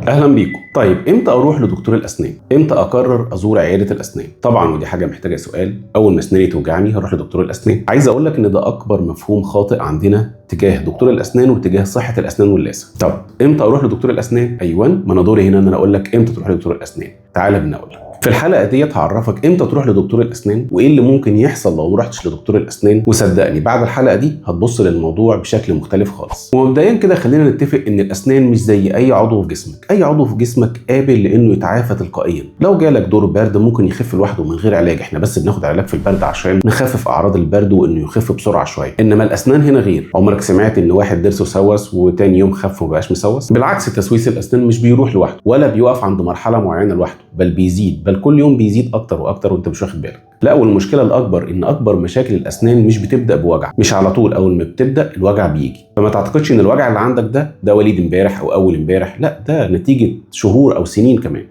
اهلا بيكم. طيب امتى اروح لدكتور الاسنان؟ امتى اقرر ازور عياده الاسنان؟ طبعا ودي حاجه محتاجه سؤال. اول ما اسناني توجعني هروح لدكتور الاسنان. عايز اقول لك ان ده اكبر مفهوم خاطئ عندنا تجاه دكتور الاسنان وتجاه صحه الاسنان واللثه. طب امتى اروح لدكتور الاسنان؟ ايوه، ما انا دوري هنا ان انا اقول لك امتى تروح لدكتور الاسنان. تعالى بينا اقول لك. في الحلقه ديت هعرفك امتى تروح لدكتور الاسنان وايه اللي ممكن يحصل لو ما رحتش لدكتور الاسنان، وصدقني بعد الحلقه دي هتبص للموضوع بشكل مختلف خالص. ومبدئيا كده خلينا نتفق ان الاسنان مش زي اي عضو في جسمك، اي عضو في جسمك قابل لانه يتعافى تلقائيا. لو جالك دور برد ممكن يخف لوحده من غير علاج، احنا بس بناخد علاج في البرد عشان نخفف اعراض البرد وانه يخف بسرعه شويه. انما الاسنان هنا غير. عمرك سمعت ان واحد ضرسه سوس وتاني يوم خف ومبقاش مسوس؟ بالعكس، تسويس الاسنان مش بيروح لوحده ولا بيقف عند مرحله معينه لوحده، بل بيزيد، بل كل يوم بيزيد اكتر واكتر وانت مش واخد بالك. لا، والمشكله الاكبر ان اكبر مشاكل الاسنان مش بتبدا بوجع، مش على طول اول ما بتبدا الوجع بيجي. فما تعتقدش ان الوجع اللي عندك ده وليد امبارح او اول امبارح، لا، ده نتيجه شهور او سنين كمان.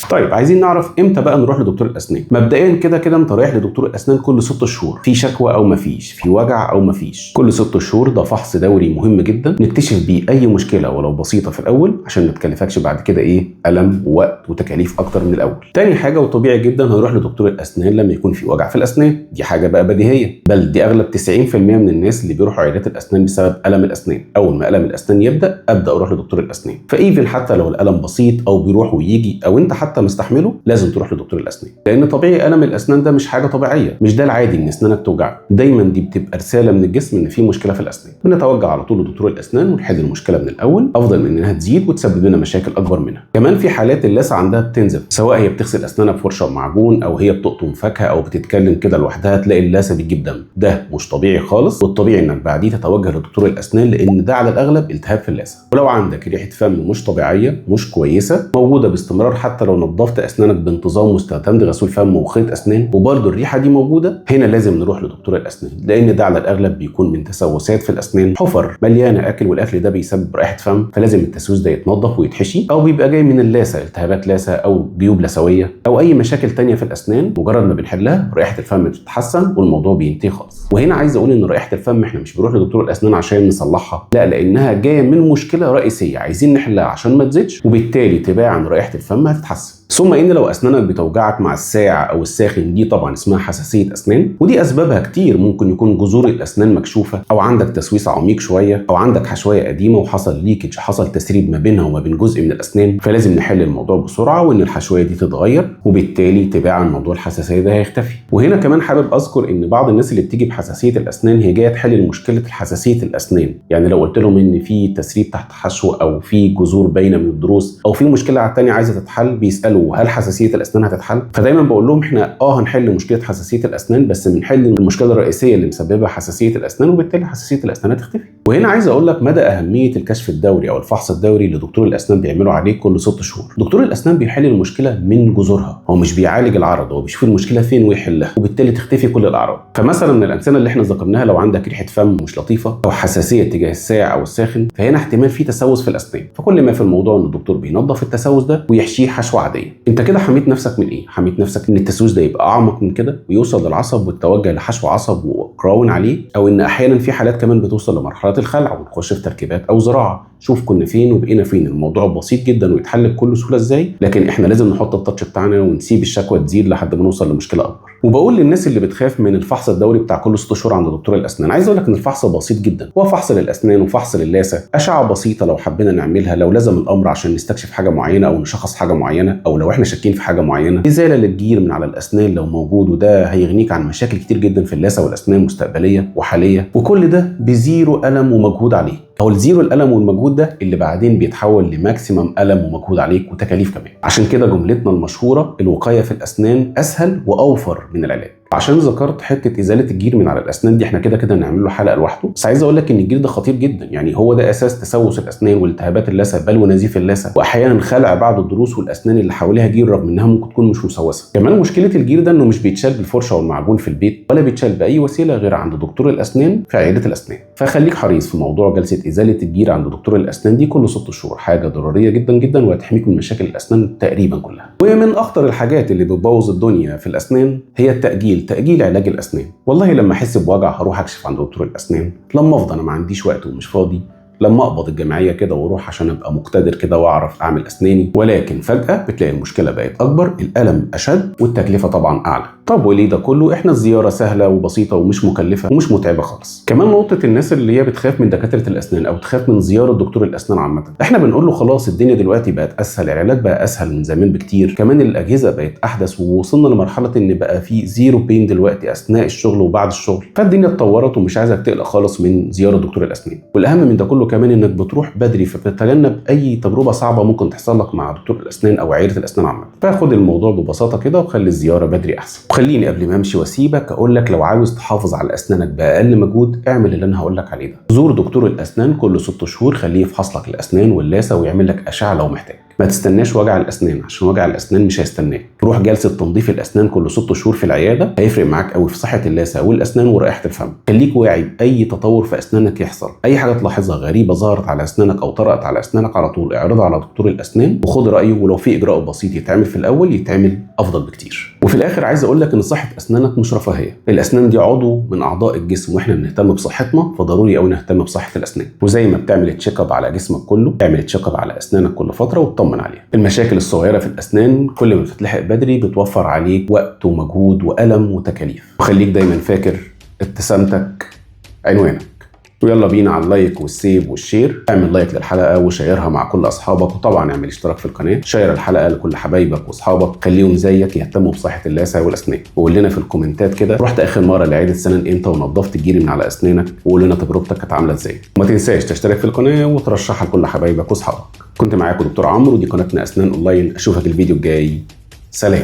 طيب عايزين نعرف امتى بقى نروح لدكتور الاسنان. مبدئيا كده انت رايح لدكتور الاسنان كل 6 شهور، في شكوى او مفيش، في وجع او مفيش. كل 6 شهور ده فحص دوري مهم جدا نكتشف بيه اي مشكله ولو بسيطه في الاول عشان ما تكلفكش بعد كده الم ووقت وتكاليف اكتر من الاول. تاني حاجه وطبيعي جدا هنروح لدكتور الاسنان لما يكون في وجع في الاسنان، دي حاجه بقى بديهيه، بل دي اغلب 90% من الناس اللي بيروحوا عيادات الاسنان بسبب الم الاسنان. اول ما الم الاسنان ابدا اروح لدكتور الاسنان. فايفن حتى لو الالم بسيط او بيروح ويجي او انت حتى مستحمله، لازم تروح لدكتور الاسنان، لان طبيعي الم الاسنان ده مش حاجه طبيعيه، مش ده العادي ان اسنانك توجع. دايما دي بتبقى رساله من الجسم ان في مشكله في الاسنان. بنتوجه على طول لدكتور الاسنان ونحل المشكله من الاول، افضل من انها تزيد وتسبب لنا مشاكل اكبر منها. كمان في حالات اللثه عندها بتنزف، سواء هي بتغسل اسنانها بفرشه ومعجون او هي بتقطم فاكهه او بتتكلم كده لوحدها تلاقي اللثه بتجيب دم. ده مش طبيعي خالص، والطبيعي انك بعديه تتوجه لدكتور الاسنان لان ده على الاغلب التهاب في اللثه. ولو عندك ريحه فم مش طبيعيه مش كويسه موجوده باستمرار حتى لو نظفت اسنانك بانتظام واستخدمت غسول فم وخيط اسنان وبرده الريحه دي موجوده، هنا لازم نروح لدكتور الاسنان، لان ده على الاغلب بيكون من تسوسات في الاسنان، حفر مليانه اكل والاكل ده بيسبب رائحه فم، فلازم التسويس ده يتنظف ويتحشي، او بيبقى جاي من اللثه، التهابات لثه او جيوب لثويه او اي مشاكل تانية في الاسنان. مجرد ما بنحلها رائحه الفم بتتحسن والموضوع بينتهي خالص. وهنا عايز اقول ان رائحه الفم احنا مش بنروح لدكتور الاسنان عشان نصلحها، لا، لانها جايه من مشكله رئيسيه عايزين نحلها عشان ما تزيدش، وبالتالي تباعا رائحه الفم هتتحسن. ثم ان لو اسنانك بتوجعك مع الساعه او الساخن، دي طبعا اسمها حساسيه اسنان، ودي اسبابها كتير. ممكن يكون جذور الاسنان مكشوفه، او عندك تسويس عميق شويه، او عندك حشويه قديمه وحصل ليكج، حصل تسريب ما بينها وما بين جزء من الاسنان، فلازم نحل الموضوع بسرعه وان الحشويه دي تتغير، وبالتالي تباعا موضوع الحساسيه ده هيختفي. وهنا كمان حابب اذكر ان بعض الناس اللي بتيجي بحساسيه الاسنان هي جايه تحل مشكله حساسيه الاسنان. يعني لو قلت لهم ان في تسريب تحت حشو او في جذور باينه من الضروس او في مشكله على الثانيه عايزه تتحل، بيسالوا هل حساسيه الاسنان هتتحل؟ فدايما بقول لهم احنا هنحل مشكله حساسيه الاسنان، بس بنحل المشكله الرئيسيه اللي مسببه حساسيه الاسنان، وبالتالي حساسيه الاسنان هتختفي. وهنا عايز اقول لك مدى اهميه الكشف الدوري او الفحص الدوري اللي دكتور الاسنان بيعمله عليك كل 6 شهور. دكتور الاسنان بيحل المشكله من جذورها، هو مش بيعالج العرض، هو بيشوف المشكله فين ويحلها، وبالتالي تختفي كل الاعراض. فمثلا من الامثله اللي احنا ذكرناها، لو عندك ريحه فم مش لطيفه او حساسيه تجاه الساعه او الساخن، فهنا احتمال في تسوس في الاسنان. فكل ما في الموضوع ان الدكتور بينظف التسوس ده ويحشيه حشوه عاديه. انت كده حميت نفسك من حميت نفسك ان التسويس ده يبقى اعمق من كده ويوصل للعصب وتتوجه لحشو عصب وقراون عليه، او ان احيانا في حالات كمان بتوصل لمرحله الخلع ونخش في تركيبات او زراعه. شوف كنا فين وبقينا فين. الموضوع بسيط جدا ويتحل بكل سهوله ازاي، لكن احنا لازم نحط التاتش بتاعنا ونسيب الشكوى تزيد لحد ما نوصل لمشكله اكبر. وبقول للناس اللي بتخاف من الفحص الدوري بتاع كل 6 شهور عند دكتور الاسنان، عايز اقول لك ان الفحص بسيط جدا، هو فحص للاسنان وفحص للثه، اشعه بسيطه لو حبينا نعملها، لو لزم الامر عشان نستكشف حاجه معينه او نشخص حاجه معينه، او لو احنا شاكين في حاجه معينه، ازاله للجير من على الاسنان لو موجود، وده هيغنيك عن مشاكل كتير جدا في اللثه والاسنان مستقبليه وحاليه، وكل ده بزيرو الم ومجهود عليه. او الزيرو الالم والمجهود ده اللي بعدين بيتحول لماكسيمم الم ومجهود عليك وتكاليف كمان. عشان كده جملتنا المشهوره الوقايه في الاسنان اسهل واوفر من العلاج. عشان ذكرت حته ازاله الجير من على الاسنان دي، احنا كده نعمل له حلقه لوحده، بس عايز اقول لك ان الجير ده خطير جدا. يعني هو ده اساس تسوس الاسنان والتهابات اللثه بل ونزيف اللثه، واحيانا خلع بعض الضروس والاسنان اللي حواليها جير رغم انها ممكن تكون مش مسوسه. كمان مشكله الجير ده انه مش بيتشال بالفرشه والمعجون في البيت، ولا بيتشال باي وسيله غير عند دكتور الاسنان في عياده الاسنان. فخليك حريص في موضوع جلسه ازاله الجير عند دكتور الاسنان دي كل 6 شهور، حاجه ضروريه جدا جدا وهتحميك من مشاكل الاسنان تقريبا كلها. ومن اخطر الحاجات اللي بتبوظ الدنيا في الاسنان هي تاجيل علاج الاسنان. والله لما احس بوجع هروح اكشف عند دكتور الاسنان، لما افضى انا ما عنديش وقت ومش فاضي، لما اقبض الجمعيه كده واروح عشان ابقى مقتدر كده واعرف اعمل اسناني، ولكن فجاه بتلاقي المشكله بقت اكبر، الالم اشد والتكلفه طبعا اعلى. طب وليه ده كله؟ احنا الزياره سهله وبسيطه ومش مكلفه ومش متعبه خالص. كمان نقطه الناس اللي هي بتخاف من دكاتره الاسنان او تخاف من زياره دكتور الاسنان عامه، احنا بنقول له خلاص الدنيا دلوقتي بقت اسهل، العلاج بقى اسهل من زمان بكتير، كمان الاجهزه بقت احدث ووصلنا لمرحله ان بقى في زيرو بين دلوقتي اثناء الشغل وبعد الشغل، فالدنيا اتطورت ومش عايزك تقلق خالص من زياره دكتور الاسنان. والاهم من ده كله كمان انك بتروح بدري، فبتتجنب اي تجربه صعبه ممكن تحصل لك مع دكتور الاسنان او عياده الاسنان عامه. فخد الموضوع ببساطه كده وخلي الزياره بدري احسن. وخليني قبل ما امشي واسيبك اقول لك لو عاوز تحافظ على اسنانك باقل مجهود اعمل اللي انا هقول لك عليه ده. زور دكتور الاسنان كل 6 شهور، خليه يفحص لك الاسنان واللثه ويعمل لك اشعه لو محتاج. ما تستناش وجع الاسنان عشان وجع الاسنان مش هيستناك. روح جلسه تنظيف الاسنان كل 6 شهور في العياده، هيفرق معاك قوي في صحه اللثه والاسنان ورائحه الفم. خليك واعي باي تطور في اسنانك يحصل، اي حاجه تلاحظها غريبه ظهرت على اسنانك او طرقت على اسنانك على طول اعرضها على دكتور الاسنان وخد رايه، ولو في اجراء بسيط يتعمل في الاول يتعمل افضل بكتير. وفي الاخر عايز اقول لك ان صحه اسنانك مش رفاهيه، الاسنان دي عضو من اعضاء الجسم واحنا بنهتم بصحتنا، فضروري قوي نهتم بصحه الاسنان. وزي ما بتعمل تشيك اب على جسمك كله اعمل تشيك اب على اسنانك كل فتره واطمن عليها. المشاكل الصغيره في الاسنان كل ما بتتلحق بدري بتوفر عليك وقت ومجهود والم وتكاليف. وخليك دايما فاكر ابتسامتك عنوانك. ويلا بينا على اللايك والسيف والشير، اعمل لايك للحلقه وشيرها مع كل اصحابك، وطبعا اعمل اشتراك في القناه، شير الحلقه لكل حبايبك واصحابك، خليهم زيك يهتموا بصحه اللثه والاسنان. وقول لنا في الكومنتات كده رحت اخر مره لعياده سنان امتى ونظفت الجير من على اسنانك، وقول لنا تجربتك كانت عامله ازاي. وما تنساش تشترك في القناه وترشحها لكل حبايبك واصحابك. كنت معاكم دكتور عمرو ودي قناتنا اسنان اونلاين، اشوفك الفيديو الجاي، سلام.